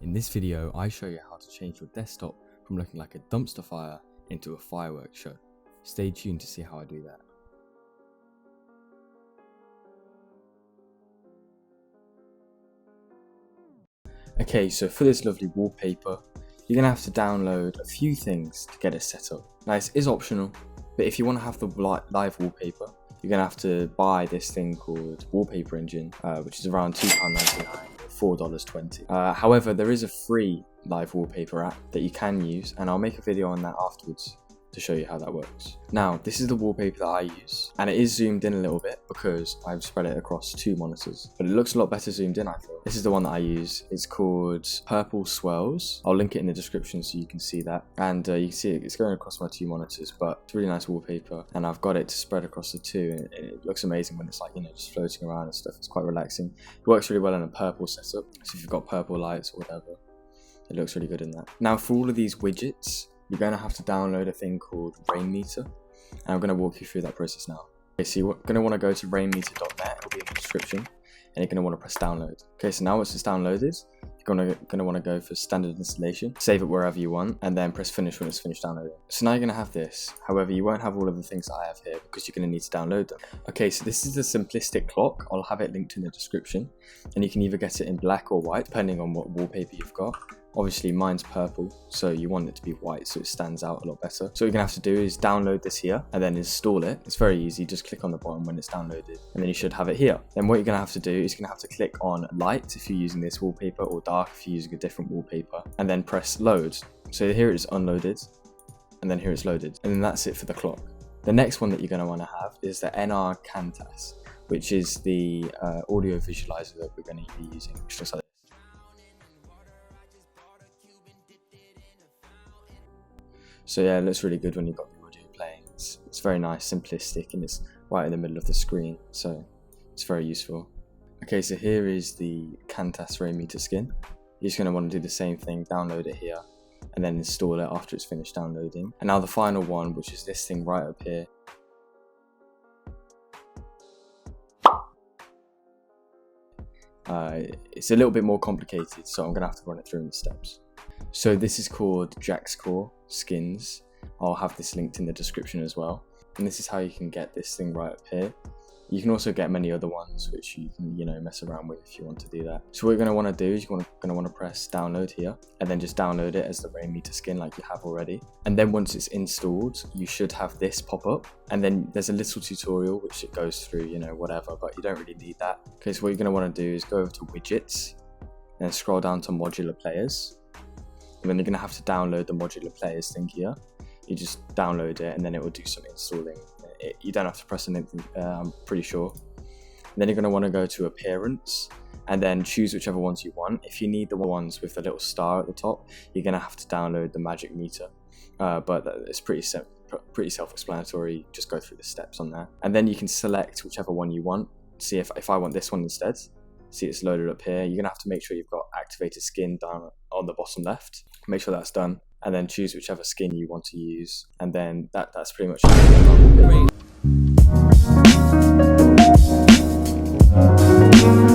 In this video, I show you how to change your desktop from looking like a dumpster fire into a fireworks show. Stay tuned to see how I do that. Okay, so for this lovely wallpaper, you're going to have to download a few things to get it set up. Now, this is optional, but if you want to have the live wallpaper, you're going to have to buy this thing called Wallpaper Engine, which is around £2.99 or $4.20. However, there is a free live wallpaper app that you can use, and I'll make a video on that afterwards to show you how that works. Now, this is the wallpaper that I use, and it is zoomed in a little bit because I've spread it across 2 monitors, but it looks a lot better zoomed in, I feel. This is the one that I use. It's called Purple Swirls. I'll link it in the description so you can see that, and you can see it's going across my 2 monitors, but it's really nice wallpaper, and I've got it to spread across the 2, and it looks amazing when it's like, you know, just floating around and stuff. It's quite relaxing. It works really well in a purple setup, so if you've got purple lights or whatever, it looks really good in that. Now, for all of these widgets, you're going to have to download a thing called Rainmeter, and I'm going to walk you through that process now. Okay, so you're going to want to go to rainmeter.net, it'll be in the description, and you're going to want to press download. Okay, so now once it's downloaded, you're going to want to go for standard installation, save it wherever you want, and then press finish when it's finished downloading. So now you're going to have this. However, you won't have all of the things that I have here because you're going to need to download them. Okay, so this is the simplistic clock. I'll have it linked in the description, and you can either get it in black or white depending on what wallpaper you've got. Obviously mine's purple, so you want it to be white so it stands out a lot better. So what you're gonna have to do is download this here and then install it. It's very easy, just click on the bottom when it's downloaded and then you should have it here. Then what you're gonna have to do is you're gonna have to click on light if you're using this wallpaper, or dark if you're using a different wallpaper, and then press load. So here it's unloaded and then here it's loaded, and then that's it for the clock. The next one that you're gonna wanna have is the NR Cantas, which is the audio visualizer that we're gonna be using. It's just like this. So yeah, it looks really good when you've got the audio playing. It's very nice, simplistic, and it's right in the middle of the screen, so it's very useful. Okay, so here is the Cantas Rainmeter skin. You're just going to want to do the same thing, download it here, and then install it after it's finished downloading. And now the final one, which is this thing right up here. It's a little bit more complicated, so I'm going to have to run it through in the steps. So this is called Jack's Core Skins. I'll have this linked in the description as well. And this is how you can get this thing right up here. You can also get many other ones which you can, you know, mess around with if you want to do that. So what you're going to want to do is you're going to want to press download here, and then just download it as the Rainmeter skin like you have already. And then once it's installed, you should have this pop up, and then there's a little tutorial which it goes through, you know, whatever, but you don't really need that. Okay, so what you're going to want to do is go over to widgets, and then scroll down to modular players. And then you're going to have to download the modular players thing here. You just download it and then it will do some installing. You don't have to press anything, I'm pretty sure. And then you're going to want to go to appearance and then choose whichever ones you want. If you need the ones with the little star at the top, you're going to have to download the magic meter. But it's pretty self-explanatory. Just go through the steps on that. And then you can select whichever one you want. See if I want this one instead. See, it's loaded up here. You're going to have to make sure you've got activated skin down on the bottom left. Make sure that's done, and then choose whichever skin you want to use, and then that's pretty much it.